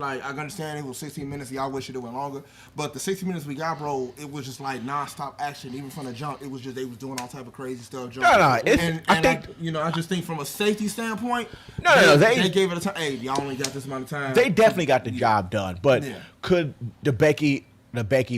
Like, I understand it was 16 minutes. Y'all wish it went longer. But the 60 minutes we got, bro, it was just like nonstop action. Even from the jump, it was just they was doing all type of crazy stuff. No, I just think from a safety standpoint, they gave it a time. Hey, y'all only got this amount of time. They definitely got the job done. But could the Becky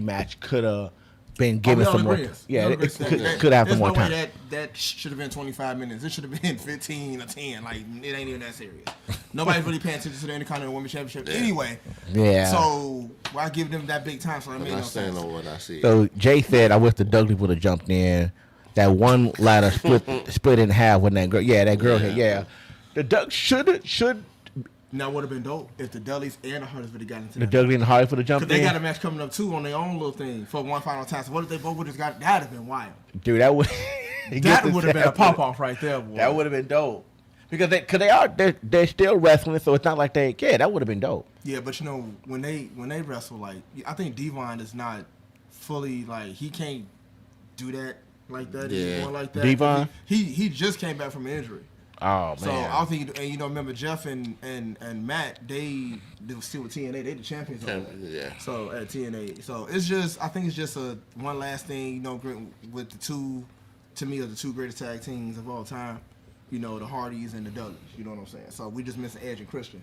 match could have been given some more? Yeah, it could have some more time. There's no way that should have been 25 minutes. It should have been 15 or 10. Like, it ain't even that serious. Nobody's really paying attention to the Intercontinental Women's Championship anyway. Yeah. So why give them that big time? So I made no sense. On what I see. So Jay said, "I wish the Dudley would have jumped in. That one ladder split in half when that girl. Yeah, that girl hit. Yeah, the Duck should." Now would have been dope if the Dudleys and the Hardys would have gotten into the Dudley and the Hardys would have jumped in. They got a match coming up too on their own little thing for one final time. So what if they both would have got? That'd have been wild. Dude, that would have been a pop off right there. Boy. That would have been dope because they're still wrestling, so it's not like that would have been dope. Yeah, but when they wrestle, like I think Devon is not fully like he can't do that like that anymore like that. Devon he just came back from an injury. Oh man! So I think, and remember Jeff and Matt, they were still with TNA. They the champions. Yeah. So at TNA, so I think it's just a one last thing, with the two, to me, are the two greatest tag teams of all time. The Hardys and the Dudleys. You know what I'm saying? So we just missing Edge and Christian.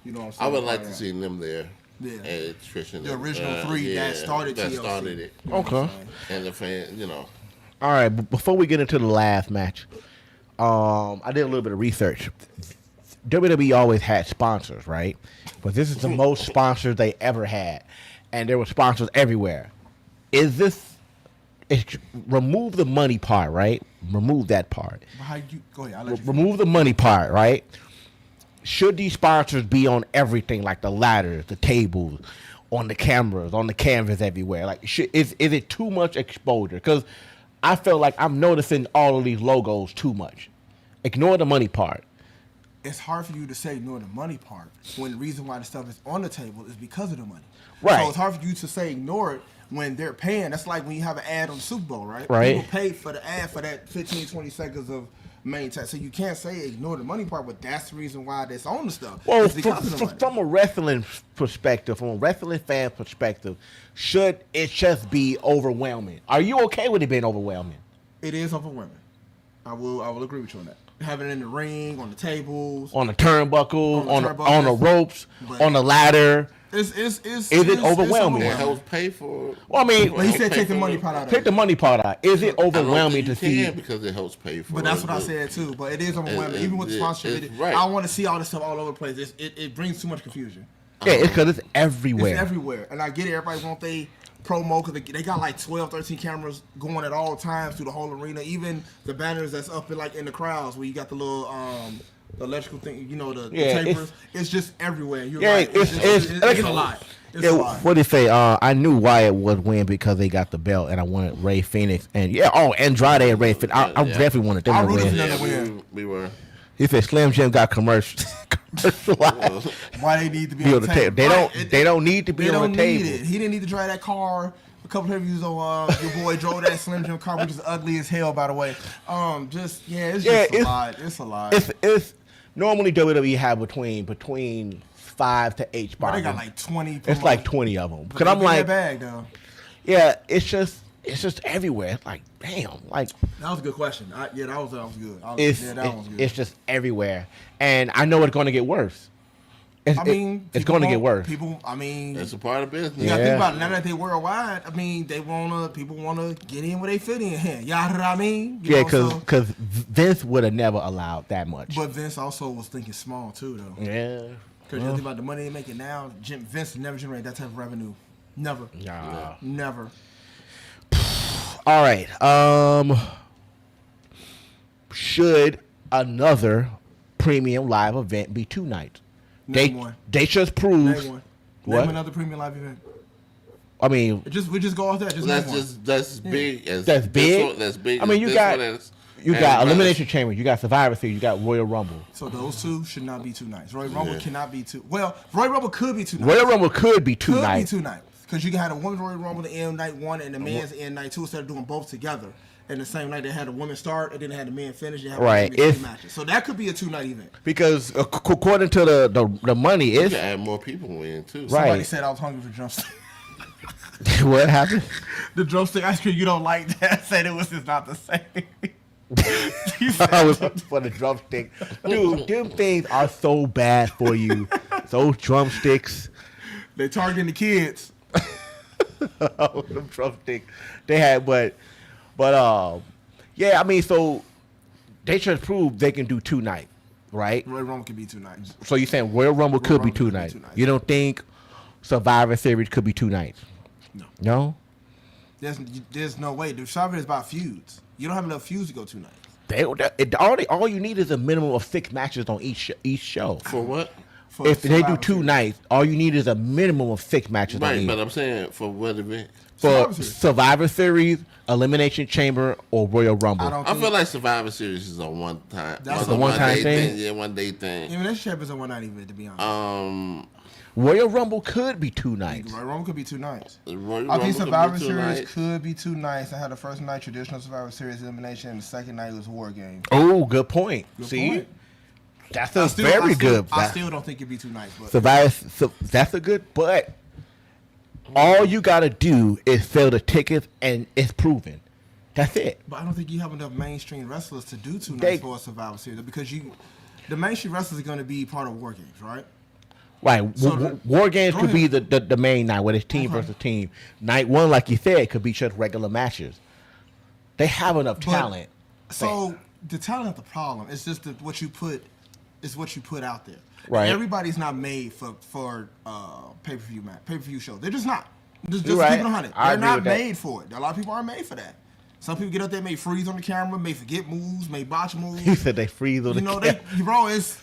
You know what I'm saying? I would like to see them there. Yeah. Edge, Christian. The original three that started TLC. That started it. Okay. And the fans, All right, but before we get into the last match. I did a little bit of research. WWE always had sponsors, right? But this is the most sponsors they ever had, and there were sponsors everywhere. Remove the money part, right? Remove that part. Go ahead. Remove the money part, right? Should these sponsors be on everything, like the ladders, the tables, on the cameras, on the canvas everywhere? Like, is it too much exposure? Because I feel like I'm noticing all of these logos too much. Ignore the money part. It's hard for you to say ignore the money part when the reason why the stuff is on the table is because of the money. Right. So it's hard for you to say ignore it when they're paying. That's like when you have an ad on the Super Bowl, right? Right. People pay for the ad for that 15, 20 seconds of main time. So you can't say ignore the money part, but that's the reason why that's on the stuff. Well, from a wrestling perspective, from a wrestling fan perspective, should it just be overwhelming? Are you okay with it being overwhelming? It is overwhelming. I will agree with you on that. Having it in the ring, on the tables, on the turnbuckle, on the ropes, on the ladder. Is it overwhelming? It helps pay for. Well, I mean, he said take the money part out. Take the money part out. Is it overwhelming to see? Because it helps pay for. But that's what I said too. But it is overwhelming, even with the sponsorship. Right. I want to see all this stuff all over the place. It brings too much confusion. Yeah, it's because it's everywhere. It's everywhere, and I get it. Everybody want they promo because they got like 12, 13 cameras going at all times through the whole arena. Even the banners that's up in the crowds where you got the little the electrical thing, the tapers. It's just everywhere. You're right. It's a lot. It's a lot. What did he say? I knew Wyatt would win because they got the belt, and I wanted Ray Phoenix and Andrade and Ray Phoenix. I definitely wanted them to win. Yeah, we were. He said Slim Jim got commercialized. Why they need to be on the table? They don't need to be on the table. He didn't need to drive that car. A couple of reviews on your boy drove that Slim Jim car, which is ugly as hell, by the way. It's a lot. It's a lot. It's normally WWE have between 5 to 8 spots. They got like 20. It's like 20 of them. Because I'm like, bag, though. Yeah, it's just everywhere. It's like, damn, like that was a good question. That was good. It's just everywhere, and I know it's going to get worse. It's going to get worse. It's a part of business. You got to think about it. Now that they worldwide, people wanna get in where they fit in here. You know what I mean? Because Vince would have never allowed that much. But Vince also was thinking small too, though. Yeah. Because you think about the money they making now, Vince never generated that type of revenue. Never. Nah. Never. All right. Should another premium live event be 2 nights? Name one. They just proved. Name one. What? Name another premium live event. I mean, we just go off that. That's big. That's big. That's big. I mean, you got Elimination Chamber, you got Survivor Series, you got Royal Rumble. So those two should not be 2 nights. Royal Rumble cannot be 2. Well, Royal Rumble could be 2 nights. Royal Rumble could be 2 nights. Because you can have a women's Royal Rumble to end night 1 and the men's end night 2 instead of doing both together. and the same night they had the women start, and then they had the men finish. They had Right. maybe 3 matches. So that could be a 2-night event. Because according to the money, You it's can add more people in too. Right. Somebody said I was hungry for drumstick. what happened. The drumstick ice cream you don't like that. Said it was just not the same. He I was said, for the drumstick, dude. Them things are so bad for you. Those drumsticks. they targeting the kids. Them drumsticks. They had, but yeah. I mean, so they should prove they can do 2 nights, right? Royal Rumble could be 2 nights. So you saying Royal Rumble could be Rumble 2 could be nights? 2 nights. You don't think Survivor Series could be 2 nights? No. No. There's no way. The Survivor is about feuds. You don't have enough feuds to go 2 nights. All you need is a minimum of 6 matches on each show. For what? For If they do Survivor 2 Series. nights, all you need is a minimum of 6 matches on Right, each. but I'm saying for what event? For Survivor Series. Survivor Series, Elimination Chamber, or Royal Rumble. I don't I think feel like Survivor Series is a one time. That's a one-time thing? Yeah, 1 day thing. even this champ is a 1-night event, to be honest. Royal Rumble could be 2 nights. Royal Rumble could be 2 nights. Royal I think Rumble could Survivor be 2 Series nights. could be 2 nights. I had the first night traditional Survivor Series elimination, and the second night was War Games. Oh, good point. Good See, point. that's I a still- very I still- good. I still don't think it'd be 2 nights, but That's a good, but all you gotta do is sell the tickets, and it's proven. That's it. But I don't think you have enough mainstream wrestlers to do 2 They- nights for a Survivor Series because the mainstream wrestlers are going to be part of War Games, right? Right. So War Games go could be ahead. the main night, where it's team Okay. versus team. Night 1, like you said, could be just regular matches. They have enough But- talent. So the talent is the problem. It's just that what you put out there. Right. Everybody's not made for pay-per-view shows. They're just not. Just You're keep right. it 100. I They're agree not with that. made for it. A lot of people aren't made for that. Some people get up there, may freeze on the camera, may forget moves, may botch moves. He said they freeze on You the know, camera. it's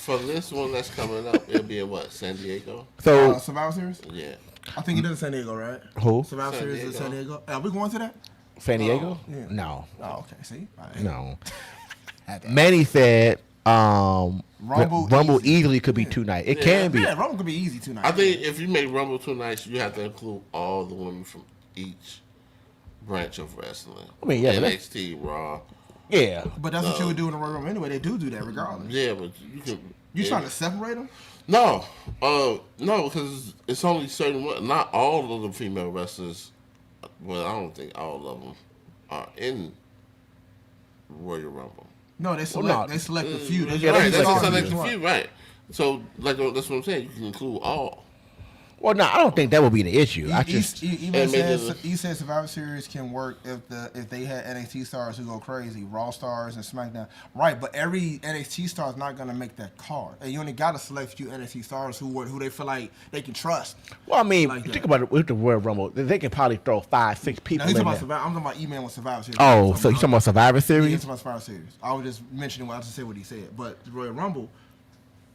For this one that's coming up, it'll be in what, San Diego? So Survivor Series. Yeah. I think it is in San Diego, right? Who? Survivor San Series is San Diego. Diego. Are we going to that? San Diego? yeah. No, Oh, okay. See, all right. no. Had that. Manny said Rumble Rumble easy. easily could be 2 nights. It can be. Yeah, Rumble could be easy tonight. I think if you make Rumble 2 nights, you have to include all the women from each branch of wrestling. I mean, yeah, but that's- NXT, Raw. Yeah. But that's what you would do in the Royal Rumble anyway. They do that regardless. Yeah, but you can. You yeah. trying to separate them? No, no, because it's only certain. Not all of the female wrestlers. Well, I don't think all of them are in Royal Rumble. No, they select. no. They select a few. They Yeah, Right, they that's select just a like few. a few, right? So, like that's what I'm saying. You can include all. Well, no, I don't think that would be the issue. I just Even And maybe says he said Survivor Series can work if they had NXT stars who go crazy, Raw stars and SmackDown. Right, but every NXT star is not gonna make that card, and you only got to select a few NXT stars who they feel like they can trust. well, I mean, Like that. think about it with the Royal Rumble. They can probably throw 5, 6 Now, people he's in talking about there. Survivor. I'm talking about emailing with Survivor Series. Oh, so you talking about Survivor Yeah, Series? he's talking about Survivor Series. I was just mentioning what I just said what he said, but the Royal Rumble.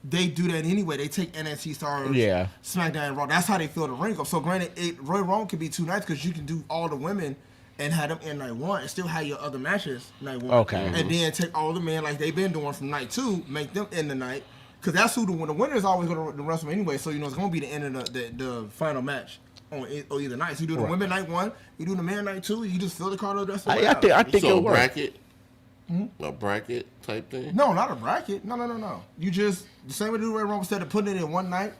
They do that anyway. They take NXT stars, Yeah. SmackDown, and Raw. That's how they fill the ring up. So granted, Royal Rumble could be 2 nights because you can do all the women and have them in night 1 and still have your other matches night 1. Okay. And then take all the men like they've been doing from night 2, make them end the night. Because that's who the winner is always going to wrestle anyway. So, it's going to be the end of the final match on either night. So you do the Right. women night 1, you do the men night 2, you just fill the card up the rest of the way I out. think So it'll a work. bracket, a bracket type thing. No, not a bracket. No. You just the same way the Royal Rumble instead of putting it in one night,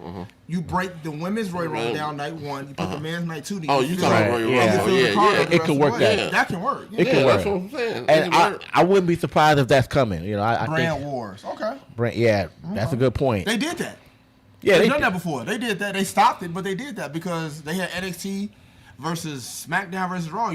you break the women's Royal Rumble down night 1. You put the men's night 2. Oh, you fill talking it- about Royal Yeah. you Rumble? fill the Yeah, card yeah. up the It rest can of the work way. that. Yeah. That can work. It can Yeah, work. that's what I'm saying. And It can work. I wouldn't be surprised if that's coming. I Brand think Wars. Okay. yeah, that's a good point. They did that. Yeah, They've done that before. They did that. They stopped it, but they did that because they had NXT versus SmackDown versus Raw.